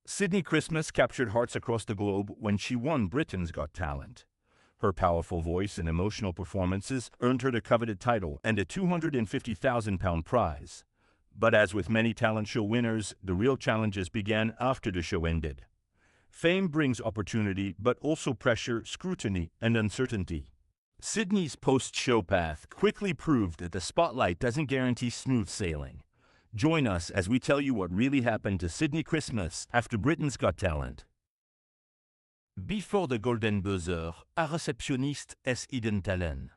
Sydney Christmas captured hearts across the globe when she won Britain's Got Talent. Her powerful voice and emotional performances earned her the coveted title and a £250,000 prize. But as with many talent show winners, the real challenges began after the show ended. Fame brings opportunity, but also pressure, scrutiny, and uncertainty. Sydney's post-show path quickly proved that the spotlight doesn't guarantee smooth sailing. Join us as we tell you what really happened to Sydney Christmas after Britain's Got Talent. Before the golden buzzer, a réceptionniste est hidden talent.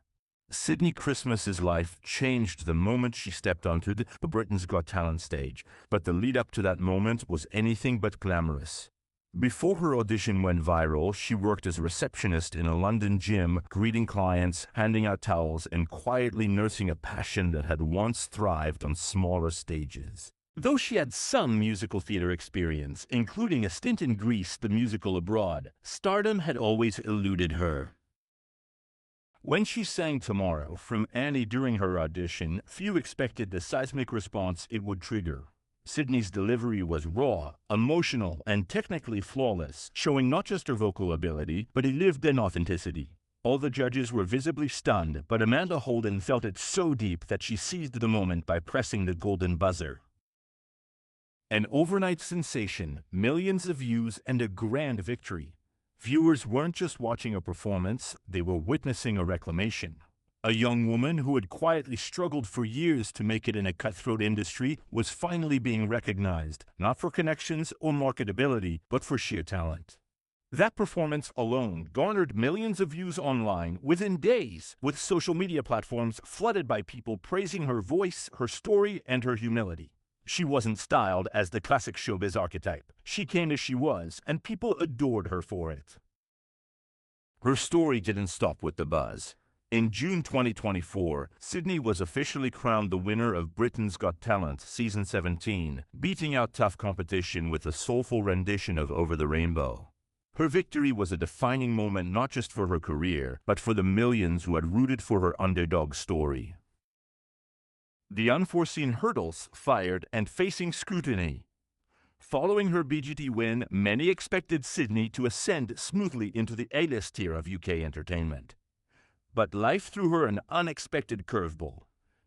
Sydney Christmas's life changed the moment she stepped onto the Britain's Got Talent stage, but the lead-up to that moment was anything but glamorous. Before her audition went viral, she worked as a receptionist in a London gym, greeting clients, handing out towels, and quietly nursing a passion that had once thrived on smaller stages. Though she had some musical theater experience, including a stint in Grease, the musical abroad, stardom had always eluded her. When she sang Tomorrow from Annie during her audition, few expected the seismic response it would trigger. Sydney's delivery was raw, emotional, and technically flawless, showing not just her vocal ability, but a lived-in authenticity. All the judges were visibly stunned, but Amanda Holden felt it so deep that she seized the moment by pressing the golden buzzer. An overnight sensation, millions of views, and a grand victory. Viewers weren't just watching a performance, they were witnessing a reclamation. A young woman who had quietly struggled for years to make it in a cutthroat industry was finally being recognized, not for connections or marketability, but for sheer talent. That performance alone garnered millions of views online within days, with social media platforms flooded by people praising her voice, her story, and her humility. She wasn't styled as the classic showbiz archetype. She came as she was, and people adored her for it. Her story didn't stop with the buzz. In June 2024, Sydney was officially crowned the winner of Britain's Got Talent Season 17, beating out tough competition with a soulful rendition of Over the Rainbow. Her victory was a defining moment not just for her career, but for the millions who had rooted for her underdog story. The unforeseen hurdles fired and facing scrutiny. Following her BGT win, many expected Sydney to ascend smoothly into the A-list tier of UK entertainment. But life threw her an unexpected curveball.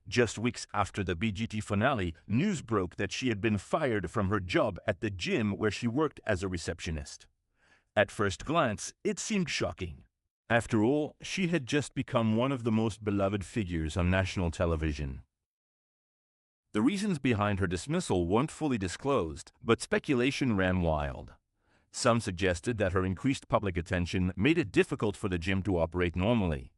Just weeks after the BGT finale, news broke that she had been fired from her job at the gym where she worked as a receptionist. At first glance, it seemed shocking. After all, she had just become one of the most beloved figures on national television. The reasons behind her dismissal weren't fully disclosed, but speculation ran wild. Some suggested that her increased public attention made it difficult for the gym to operate normally.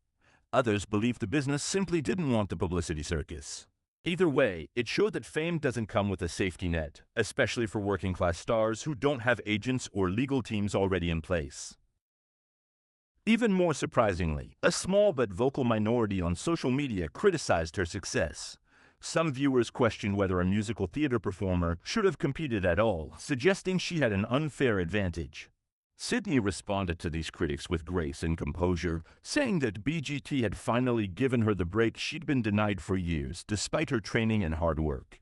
Others believed the business simply didn't want the publicity circus. Either way, it showed that fame doesn't come with a safety net, especially for working-class stars who don't have agents or legal teams already in place. Even more surprisingly, a small but vocal minority on social media criticized her success. Some viewers questioned whether a musical theater performer should have competed at all, suggesting she had an unfair advantage. Sydney responded to these critics with grace and composure, saying that BGT had finally given her the break she'd been denied for years, despite her training and hard work.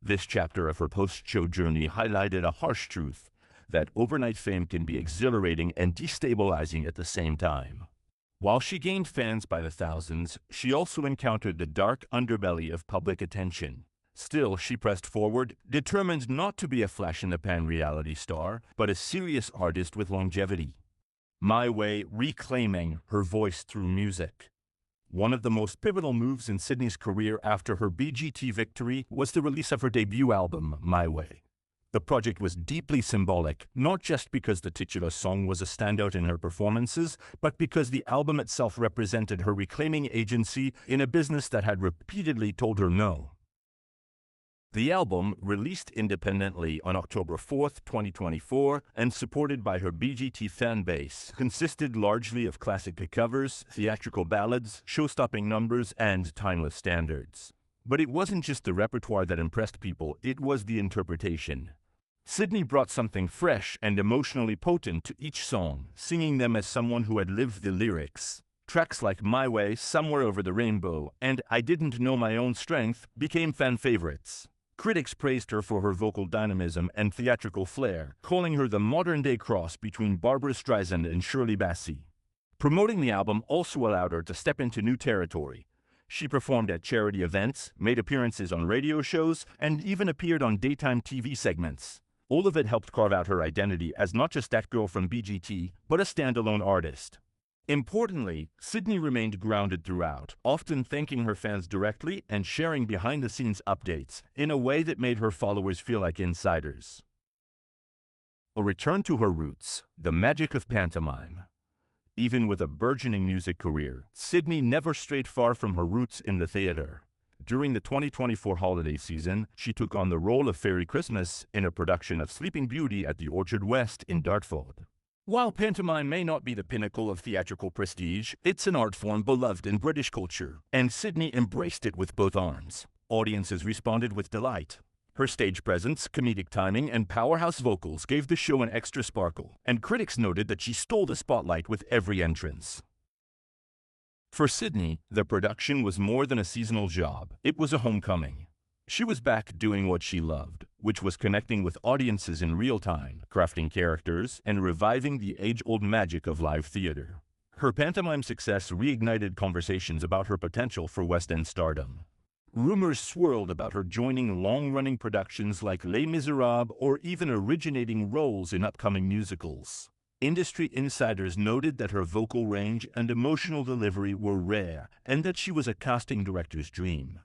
This chapter of her post-show journey highlighted a harsh truth, that overnight fame can be exhilarating and destabilizing at the same time. While she gained fans by the thousands, she also encountered the dark underbelly of public attention. Still, she pressed forward, determined not to be a flash-in-the-pan reality star, but a serious artist with longevity. My Way reclaiming her voice through music. One of the most pivotal moves in Sydney's career after her BGT victory was the release of her debut album, My Way. The project was deeply symbolic, not just because the titular song was a standout in her performances, but because the album itself represented her reclaiming agency in a business that had repeatedly told her no. The album, released independently on October 4, 2024, and supported by her BGT fan base, consisted largely of classic covers, theatrical ballads, show-stopping numbers, and timeless standards. But it wasn't just the repertoire that impressed people, it was the interpretation. Sydney brought something fresh and emotionally potent to each song, singing them as someone who had lived the lyrics. Tracks like My Way, Somewhere Over the Rainbow, and I Didn't Know My Own Strength became fan favorites. Critics praised her for her vocal dynamism and theatrical flair, calling her the modern-day cross between Barbra Streisand and Shirley Bassey. Promoting the album also allowed her to step into new territory. She performed at charity events, made appearances on radio shows, and even appeared on daytime TV segments. All of it helped carve out her identity as not just that girl from BGT, but a standalone artist. Importantly, Sydney remained grounded throughout, often thanking her fans directly and sharing behind-the-scenes updates in a way that made her followers feel like insiders. A return to her roots, the magic of pantomime. Even with a burgeoning music career, Sydney never strayed far from her roots in the theater. During the 2024 holiday season, she took on the role of Fairy Christmas in a production of Sleeping Beauty at the Orchard West in Dartford. While pantomime may not be the pinnacle of theatrical prestige, it's an art form beloved in British culture, and Sydney embraced it with both arms. Audiences responded with delight. Her stage presence, comedic timing, and powerhouse vocals gave the show an extra sparkle, and critics noted that she stole the spotlight with every entrance. For Sydney, the production was more than a seasonal job. It was a homecoming. She was back doing what she loved, which was connecting with audiences in real time, crafting characters, and reviving the age-old magic of live theater. Her pantomime success reignited conversations about her potential for West End stardom. Rumors swirled about her joining long-running productions like Les Miserables or even originating roles in upcoming musicals. Industry insiders noted that her vocal range and emotional delivery were rare and that she was a casting director's dream.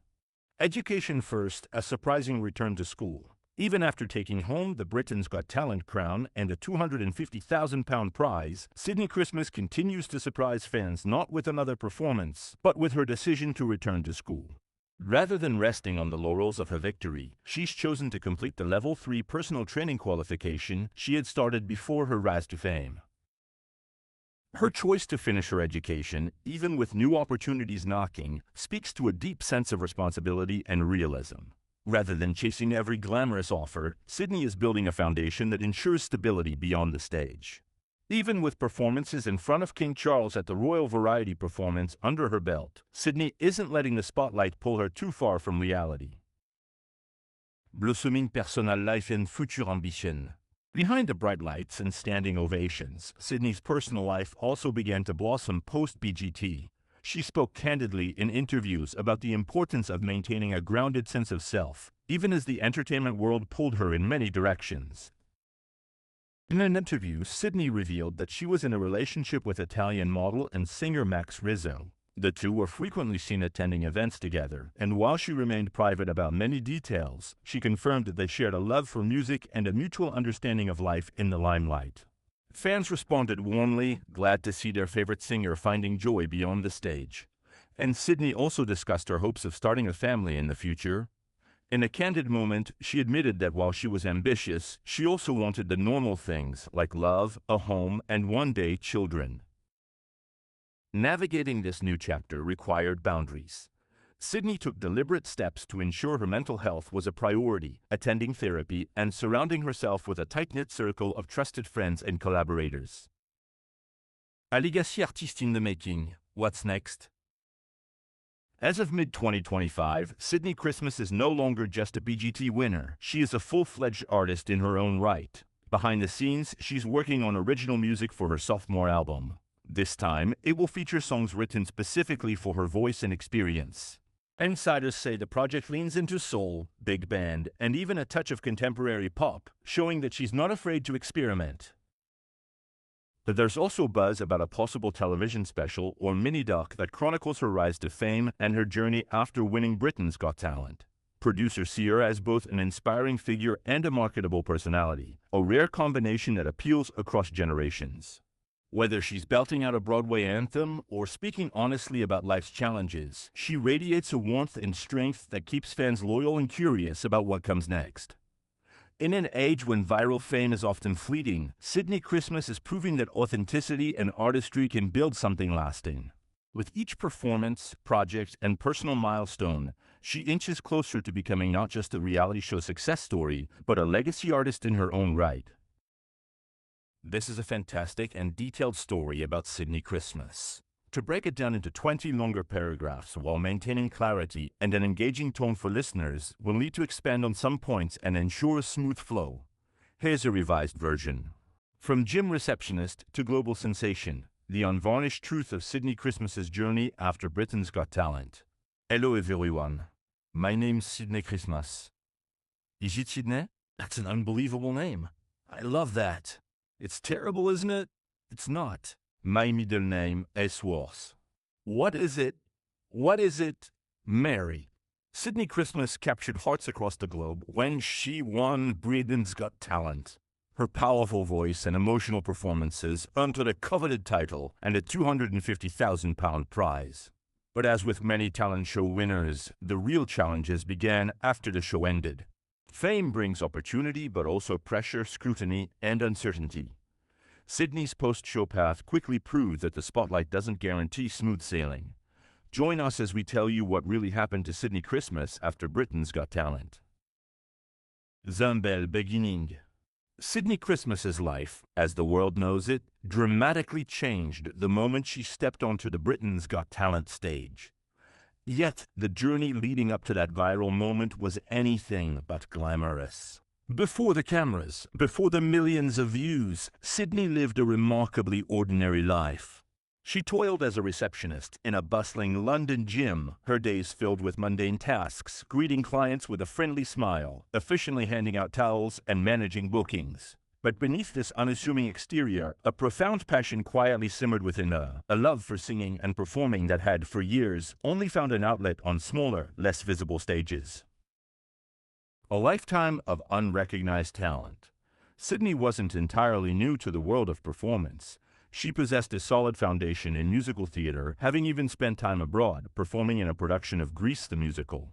Education first, a surprising return to school. Even after taking home the Britain's Got Talent crown and a £250,000 prize, Sydney Christmas continues to surprise fans not with another performance, but with her decision to return to school. Rather than resting on the laurels of her victory, she's chosen to complete the Level 3 personal training qualification she had started before her rise to fame. Her choice to finish her education, even with new opportunities knocking, speaks to a deep sense of responsibility and realism. Rather than chasing every glamorous offer, Sydney is building a foundation that ensures stability beyond the stage. Even with performances in front of King Charles at the Royal Variety Performance under her belt, Sydney isn't letting the spotlight pull her too far from reality. Blossoming personal life and future ambition. Behind the bright lights and standing ovations, Sydney's personal life also began to blossom post-BGT. She spoke candidly in interviews about the importance of maintaining a grounded sense of self, even as the entertainment world pulled her in many directions. In an interview, Sydney revealed that she was in a relationship with Italian model and singer Rizzo. The two were frequently seen attending events together, and while she remained private about many details, she confirmed that they shared a love for music and a mutual understanding of life in the limelight. Fans responded warmly, glad to see their favorite singer finding joy beyond the stage. And Sydney also discussed her hopes of starting a family in the future. In a candid moment, she admitted that while she was ambitious, she also wanted the normal things like love, a home, and one day children. Navigating this new chapter required boundaries. Sydney took deliberate steps to ensure her mental health was a priority, attending therapy and surrounding herself with a tight-knit circle of trusted friends and collaborators. A legacy artist in the making. What's next? As of mid-2025, Sydney Christmas is no longer just a BGT winner. She is a full-fledged artist in her own right. Behind the scenes, she's working on original music for her sophomore album. This time, it will feature songs written specifically for her voice and experience. Insiders say the project leans into soul, big band, and even a touch of contemporary pop, showing that she's not afraid to experiment. But there's also buzz about a possible television special or mini-doc that chronicles her rise to fame and her journey after winning Britain's Got Talent. Producers see her as both an inspiring figure and a marketable personality, a rare combination that appeals across generations. Whether she's belting out a Broadway anthem or speaking honestly about life's challenges, she radiates a warmth and strength that keeps fans loyal and curious about what comes next. In an age when viral fame is often fleeting, Sydney Christmas is proving that authenticity and artistry can build something lasting. With each performance, project, and personal milestone, she inches closer to becoming not just a reality show success story, but a legacy artist in her own right. This is a fantastic and detailed story about Sydney Christmas. To break it down into 20 longer paragraphs while maintaining clarity and an engaging tone for listeners will need to expand on some points and ensure a smooth flow. Here's a revised version. From gym receptionist to global sensation, the unvarnished truth of Sydney Christmas's journey after Britain's Got Talent. Hello everyone. My name's Sydney Christmas. Is it Sydney? That's an unbelievable name. I love that. It's terrible, isn't it? It's not. My middle name is worse. What is it? What is it? Mary. Sydney Christmas captured hearts across the globe when she won Britain's Got Talent. Her powerful voice and emotional performances earned her the coveted title and a £250,000 prize. But as with many talent show winners, the real challenges began after the show ended. Fame brings opportunity, but also pressure, scrutiny, and uncertainty. Sydney's post-show path quickly proved that the spotlight doesn't guarantee smooth sailing. Join us as we tell you what really happened to Sydney Christmas after Britain's Got Talent. The belle beginning. Sydney Christmas's life, as the world knows it, dramatically changed the moment she stepped onto the Britain's Got Talent stage. Yet, the journey leading up to that viral moment was anything but glamorous. Before the cameras, before the millions of views, Sydney lived a remarkably ordinary life. She toiled as a receptionist in a bustling London gym, her days filled with mundane tasks, greeting clients with a friendly smile, efficiently handing out towels, and managing bookings. But beneath this unassuming exterior, a profound passion quietly simmered within her, a love for singing and performing that had, for years, only found an outlet on smaller, less visible stages. A lifetime of unrecognized talent. Sydney wasn't entirely new to the world of performance. She possessed a solid foundation in musical theater, having even spent time abroad, performing in a production of Grease the musical.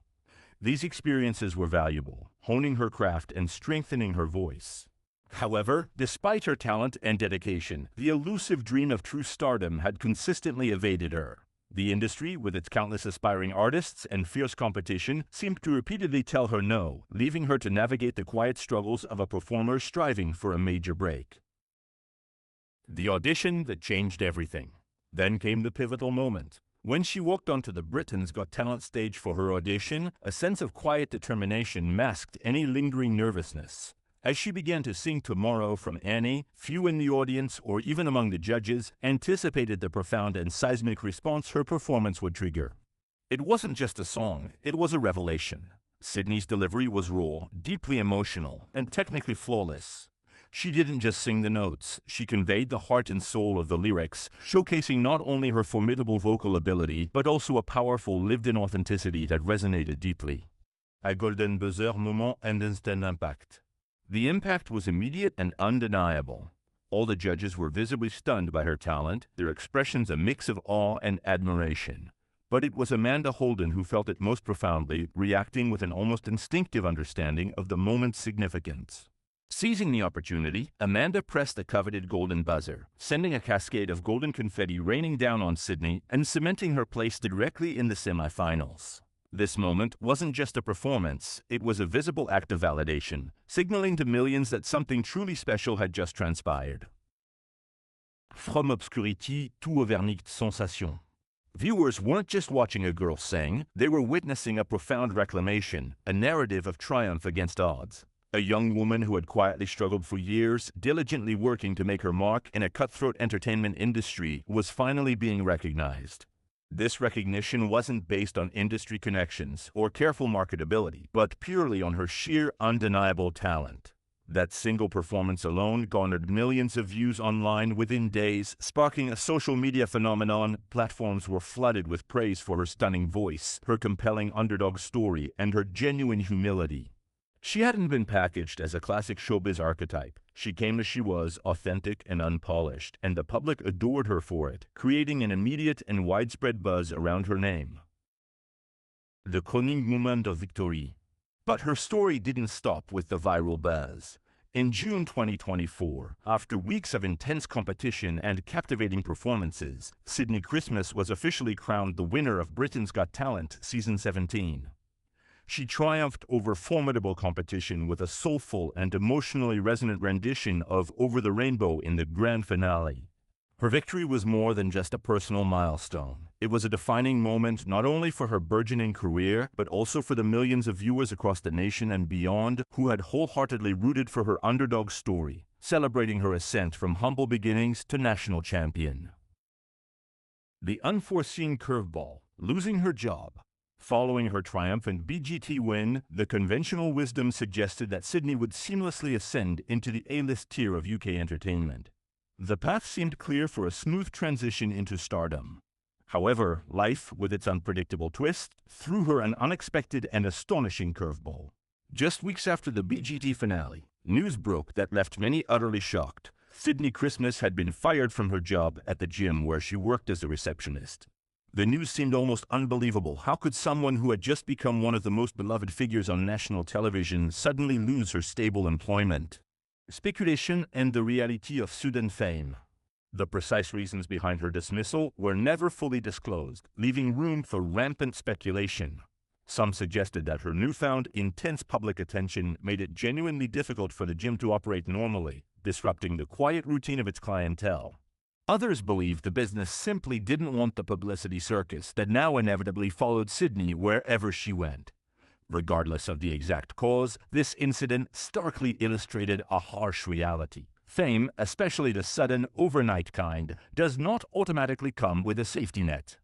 These experiences were valuable, honing her craft and strengthening her voice. However, despite her talent and dedication, the elusive dream of true stardom had consistently evaded her. The industry, with its countless aspiring artists and fierce competition, seemed to repeatedly tell her no, leaving her to navigate the quiet struggles of a performer striving for a major break. The audition that changed everything. Then came the pivotal moment. When she walked onto the Britain's Got Talent stage for her audition, a sense of quiet determination masked any lingering nervousness. As she began to sing Tomorrow from Annie, few in the audience or even among the judges anticipated the profound and seismic response her performance would trigger. It wasn't just a song, it was a revelation. Sydney's delivery was raw, deeply emotional, and technically flawless. She didn't just sing the notes, she conveyed the heart and soul of the lyrics, showcasing not only her formidable vocal ability, but also a powerful lived-in authenticity that resonated deeply. A golden buzzer moment and instant impact. The impact was immediate and undeniable. All the judges were visibly stunned by her talent, their expressions a mix of awe and admiration. But it was Amanda Holden who felt it most profoundly, reacting with an almost instinctive understanding of the moment's significance. Seizing the opportunity, Amanda pressed the coveted golden buzzer, sending a cascade of golden confetti raining down on Sydney and cementing her place directly in the semifinals. This moment wasn't just a performance, it was a visible act of validation, signaling to millions that something truly special had just transpired. From obscurity to vernicht sensation. Viewers weren't just watching a girl sing, they were witnessing a profound reclamation, a narrative of triumph against odds. A young woman who had quietly struggled for years, diligently working to make her mark in a cutthroat entertainment industry, was finally being recognized. This recognition wasn't based on industry connections or careful marketability, but purely on her sheer, undeniable talent. That single performance alone garnered millions of views online within days, sparking a social media phenomenon. Platforms were flooded with praise for her stunning voice, her compelling underdog story, and her genuine humility. She hadn't been packaged as a classic showbiz archetype. She came as she was, authentic and unpolished, and the public adored her for it, creating an immediate and widespread buzz around her name. The crowning moment of victory. But her story didn't stop with the viral buzz. In June 2024, after weeks of intense competition and captivating performances, Sydney Christmas was officially crowned the winner of Britain's Got Talent Season 17. She triumphed over formidable competition with a soulful and emotionally resonant rendition of Over the Rainbow in the grand finale. Her victory was more than just a personal milestone. It was a defining moment not only for her burgeoning career, but also for the millions of viewers across the nation and beyond who had wholeheartedly rooted for her underdog story, celebrating her ascent from humble beginnings to national champion. The unforeseen curveball, losing her job. Following her triumphant BGT win, the conventional wisdom suggested that Sydney would seamlessly ascend into the A-list tier of UK entertainment. The path seemed clear for a smooth transition into stardom. However, life, with its unpredictable twist, threw her an unexpected and astonishing curveball. Just weeks after the BGT finale, news broke that left many utterly shocked. Sydney Christmas had been fired from her job at the gym where she worked as a receptionist. The news seemed almost unbelievable. How could someone who had just become one of the most beloved figures on national television suddenly lose her stable employment? Speculation and the reality of sudden fame. The precise reasons behind her dismissal were never fully disclosed, leaving room for rampant speculation. Some suggested that her newfound intense public attention made it genuinely difficult for the gym to operate normally, disrupting the quiet routine of its clientele. Others believed the business simply didn't want the publicity circus that now inevitably followed Sydney wherever she went. Regardless of the exact cause, this incident starkly illustrated a harsh reality. Fame, especially the sudden, overnight kind, does not automatically come with a safety net.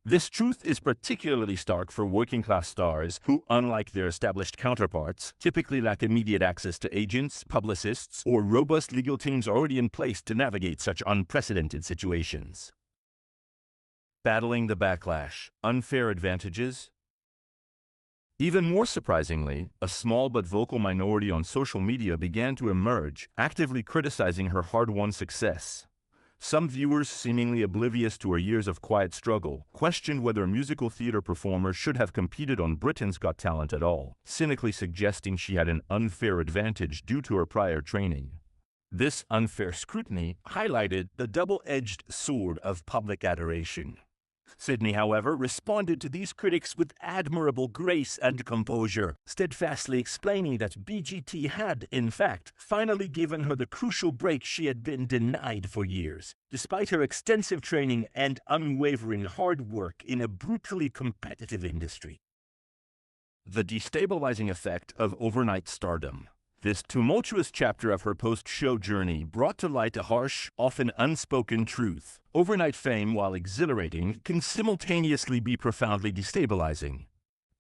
This truth is particularly stark for working-class stars who, unlike their established counterparts, typically lack immediate access to agents, publicists, or robust legal teams already in place to navigate such unprecedented situations. Battling the backlash, unfair advantages. Even more surprisingly, a small but vocal minority on social media began to emerge, actively criticizing her hard-won success. Some viewers, seemingly oblivious to her years of quiet struggle, questioned whether a musical theater performer should have competed on Britain's Got Talent at all, cynically suggesting she had an unfair advantage due to her prior training. This unfair scrutiny highlighted the double-edged sword of public adoration. Sydney, however, responded to these critics with admirable grace and composure, steadfastly explaining that BGT had, in fact, finally given her the crucial break she had been denied for years, despite her extensive training and unwavering hard work in a brutally competitive industry. The destabilizing effect of overnight stardom. This tumultuous chapter of her post-show journey brought to light a harsh, often unspoken truth. Overnight fame, while exhilarating, can simultaneously be profoundly destabilizing.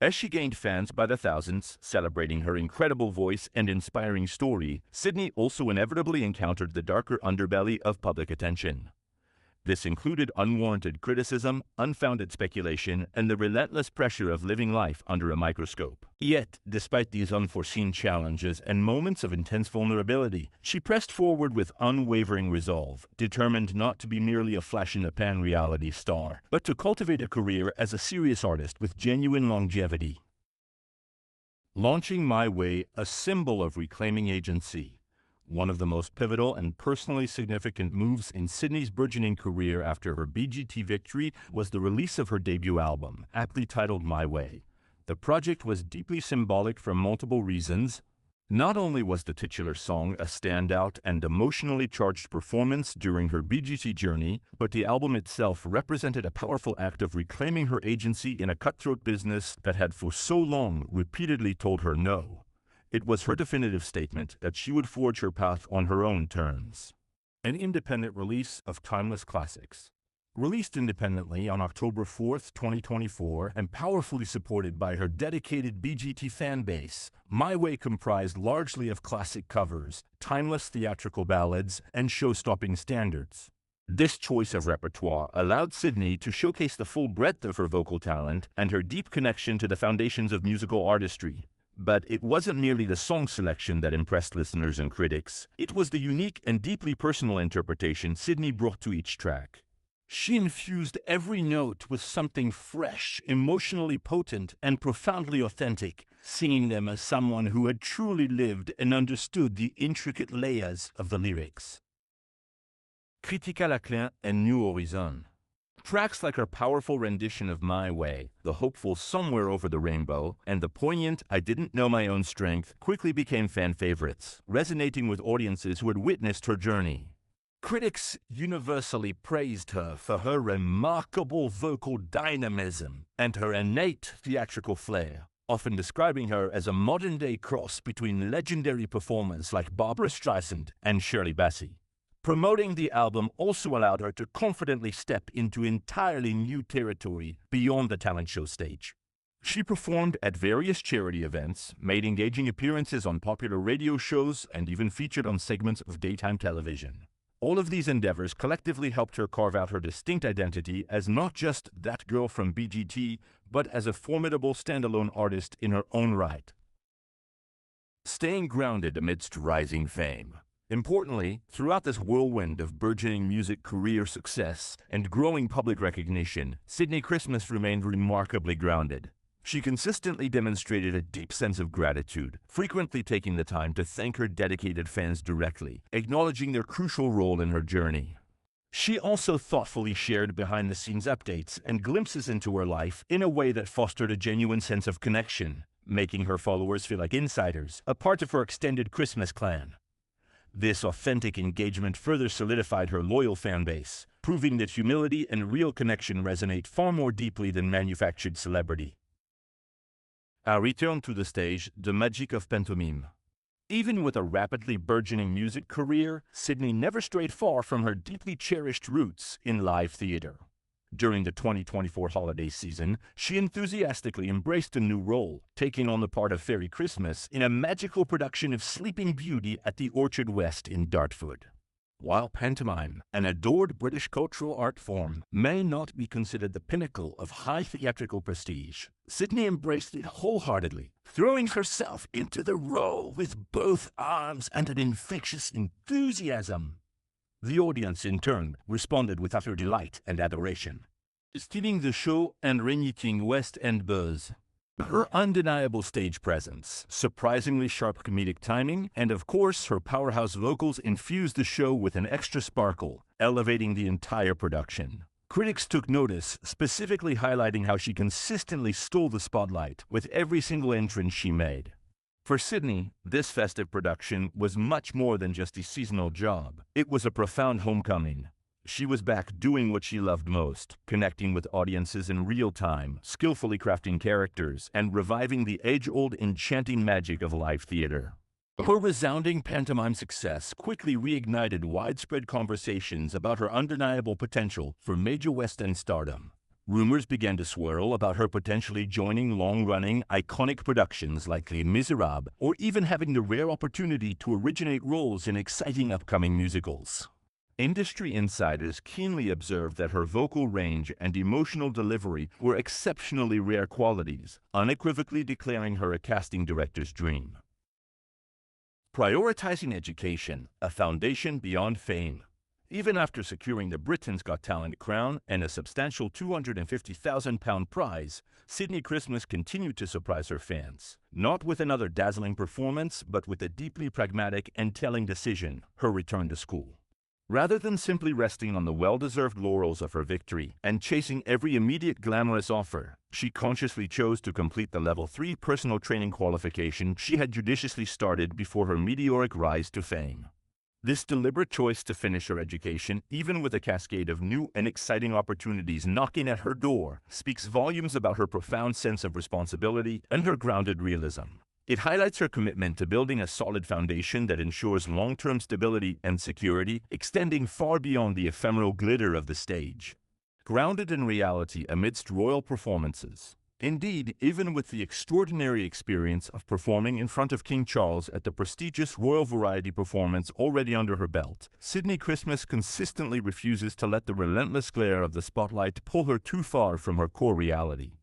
As she gained fans by the thousands, celebrating her incredible voice and inspiring story, Sydney also inevitably encountered the darker underbelly of public attention. This included unwarranted criticism, unfounded speculation, and the relentless pressure of living life under a microscope. Yet, despite these unforeseen challenges and moments of intense vulnerability, she pressed forward with unwavering resolve, determined not to be merely a flash-in-the-pan reality star, but to cultivate a career as a serious artist with genuine longevity. Launching My Way, a symbol of reclaiming agency. One of the most pivotal and personally significant moves in Sydney's burgeoning career after her BGT victory was the release of her debut album, aptly titled My Way. The project was deeply symbolic for multiple reasons. Not only was the titular song a standout and emotionally charged performance during her BGT journey, but the album itself represented a powerful act of reclaiming her agency in a cutthroat business that had for so long repeatedly told her no. It was her definitive statement that she would forge her path on her own terms. An independent release of timeless classics. Released independently on October 4, 2024, and powerfully supported by her dedicated BGT fan base, My Way comprised largely of classic covers, timeless theatrical ballads, and show-stopping standards. This choice of repertoire allowed Sydney to showcase the full breadth of her vocal talent and her deep connection to the foundations of musical artistry. But it wasn't merely the song selection that impressed listeners and critics. It was the unique and deeply personal interpretation Sydney brought to each track. She infused every note with something fresh, emotionally potent, and profoundly authentic, singing them as someone who had truly lived and understood the intricate layers of the lyrics. Critique à la Clin and New Horizon. Tracks like her powerful rendition of My Way, the hopeful Somewhere Over the Rainbow, and the poignant I Didn't Know My Own Strength quickly became fan favorites, resonating with audiences who had witnessed her journey. Critics universally praised her for her remarkable vocal dynamism and her innate theatrical flair, often describing her as a modern-day cross between legendary performers like Barbra Streisand and Shirley Bassey. Promoting the album also allowed her to confidently step into entirely new territory beyond the talent show stage. She performed at various charity events, made engaging appearances on popular radio shows, and even featured on segments of daytime television. All of these endeavors collectively helped her carve out her distinct identity as not just that girl from BGT, but as a formidable standalone artist in her own right. Staying grounded amidst rising fame. Importantly, throughout this whirlwind of burgeoning music career success and growing public recognition, Sydney Christmas remained remarkably grounded. She consistently demonstrated a deep sense of gratitude, frequently taking the time to thank her dedicated fans directly, acknowledging their crucial role in her journey. She also thoughtfully shared behind-the-scenes updates and glimpses into her life in a way that fostered a genuine sense of connection, making her followers feel like insiders, a part of her extended Christmas clan. This authentic engagement further solidified her loyal fan base, proving that humility and real connection resonate far more deeply than manufactured celebrity. Our return to the stage, the magic of pantomime. Even with a rapidly burgeoning music career, Sydney never strayed far from her deeply cherished roots in live theater. During the 2024 holiday season, she enthusiastically embraced a new role, taking on the part of Fairy Christmas in a magical production of Sleeping Beauty at the Orchard West in Dartford. While pantomime, an adored British cultural art form, may not be considered the pinnacle of high theatrical prestige, Sydney embraced it wholeheartedly, throwing herself into the role with both arms and an infectious enthusiasm. The audience, in turn, responded with utter delight and adoration, stealing the show and reigniting West End buzz. Her undeniable stage presence, surprisingly sharp comedic timing, and of course her powerhouse vocals infused the show with an extra sparkle, elevating the entire production. Critics took notice, specifically highlighting how she consistently stole the spotlight with every single entrance she made. For Sydney, this festive production was much more than just a seasonal job. It was a profound homecoming. She was back doing what she loved most, connecting with audiences in real time, skillfully crafting characters, and reviving the age-old enchanting magic of live theater. Her resounding pantomime success quickly reignited widespread conversations about her undeniable potential for major West End stardom. Rumors began to swirl about her potentially joining long-running, iconic productions like Les Miserables, or even having the rare opportunity to originate roles in exciting upcoming musicals. Industry insiders keenly observed that her vocal range and emotional delivery were exceptionally rare qualities, unequivocally declaring her a casting director's dream. Prioritizing education, a foundation beyond fame. Even after securing the Britain's Got Talent crown and a substantial £250,000 prize, Sydney Christmas continued to surprise her fans. Not with another dazzling performance, but with a deeply pragmatic and telling decision, her return to school. Rather than simply resting on the well-deserved laurels of her victory and chasing every immediate glamorous offer, she consciously chose to complete the Level 3 personal training qualification she had judiciously started before her meteoric rise to fame. This deliberate choice to finish her education, even with a cascade of new and exciting opportunities knocking at her door, speaks volumes about her profound sense of responsibility and her grounded realism. It highlights her commitment to building a solid foundation that ensures long-term stability and security, extending far beyond the ephemeral glitter of the stage. Grounded in reality amidst royal performances. Indeed, even with the extraordinary experience of performing in front of King Charles at the prestigious Royal Variety performance already under her belt, Sydney Christmas consistently refuses to let the relentless glare of the spotlight pull her too far from her core reality.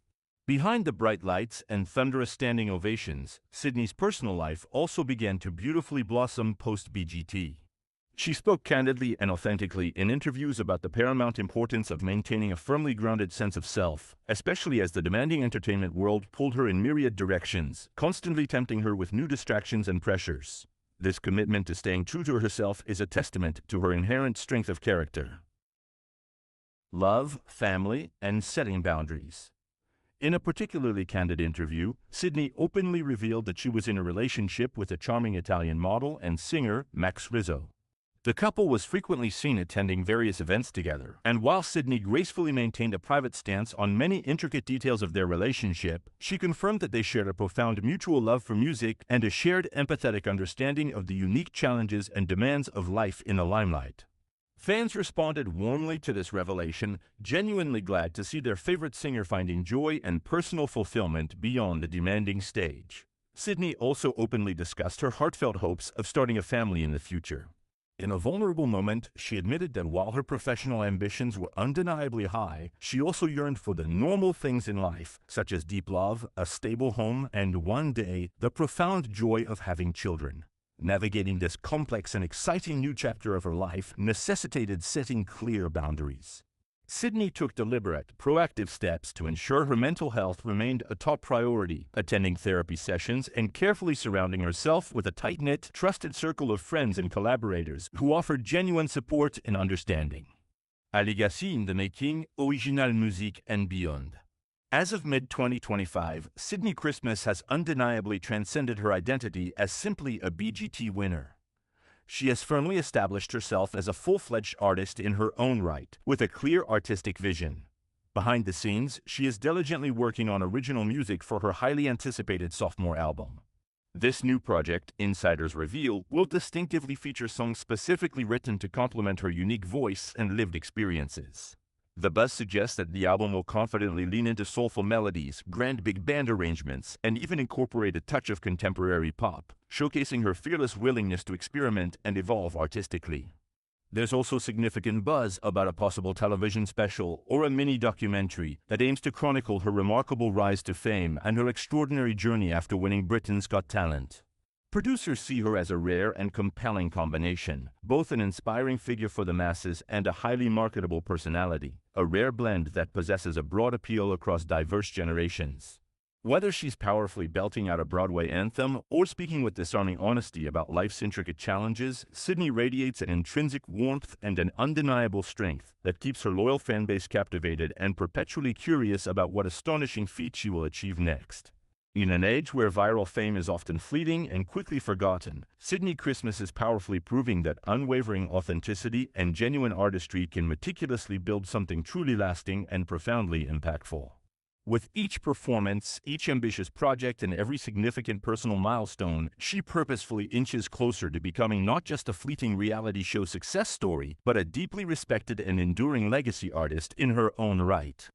Behind the bright lights and thunderous standing ovations, Sydney's personal life also began to beautifully blossom post-BGT. She spoke candidly and authentically in interviews about the paramount importance of maintaining a firmly grounded sense of self, especially as the demanding entertainment world pulled her in myriad directions, constantly tempting her with new distractions and pressures. This commitment to staying true to herself is a testament to her inherent strength of character. Love, family, and setting boundaries. In a particularly candid interview, Sydney openly revealed that she was in a relationship with a charming Italian model and singer, Rizzo. The couple was frequently seen attending various events together, and while Sydney gracefully maintained a private stance on many intricate details of their relationship, she confirmed that they shared a profound mutual love for music and a shared empathetic understanding of the unique challenges and demands of life in the limelight. Fans responded warmly to this revelation, genuinely glad to see their favorite singer finding joy and personal fulfillment beyond the demanding stage. Sydney also openly discussed her heartfelt hopes of starting a family in the future. In a vulnerable moment, she admitted that while her professional ambitions were undeniably high, she also yearned for the normal things in life, such as deep love, a stable home, and one day, the profound joy of having children. Navigating this complex and exciting new chapter of her life necessitated setting clear boundaries. Sydney took deliberate, proactive steps to ensure her mental health remained a top priority, attending therapy sessions and carefully surrounding herself with a tight-knit, trusted circle of friends and collaborators who offered genuine support and understanding. A legacy in the making, original music and beyond. As of mid-2025, Sydney Christmas has undeniably transcended her identity as simply a BGT winner. She has firmly established herself as a full-fledged artist in her own right, with a clear artistic vision. Behind the scenes, she is diligently working on original music for her highly anticipated sophomore album. This new project, insiders reveal, will distinctively feature songs specifically written to complement her unique voice and lived experiences. The buzz suggests that the album will confidently lean into soulful melodies, grand big band arrangements, and even incorporate a touch of contemporary pop, showcasing her fearless willingness to experiment and evolve artistically. There's also significant buzz about a possible television special or a mini documentary that aims to chronicle her remarkable rise to fame and her extraordinary journey after winning Britain's Got Talent. Producers see her as a rare and compelling combination, both an inspiring figure for the masses and a highly marketable personality, a rare blend that possesses a broad appeal across diverse generations. Whether she's powerfully belting out a Broadway anthem or speaking with disarming honesty about life's intricate challenges, Sydney radiates an intrinsic warmth and an undeniable strength that keeps her loyal fanbase captivated and perpetually curious about what astonishing feat she will achieve next. In an age where viral fame is often fleeting and quickly forgotten, Sydney Christmas is powerfully proving that unwavering authenticity and genuine artistry can meticulously build something truly lasting and profoundly impactful. With each performance, each ambitious project, and every significant personal milestone, she purposefully inches closer to becoming not just a fleeting reality show success story, but a deeply respected and enduring legacy artist in her own right.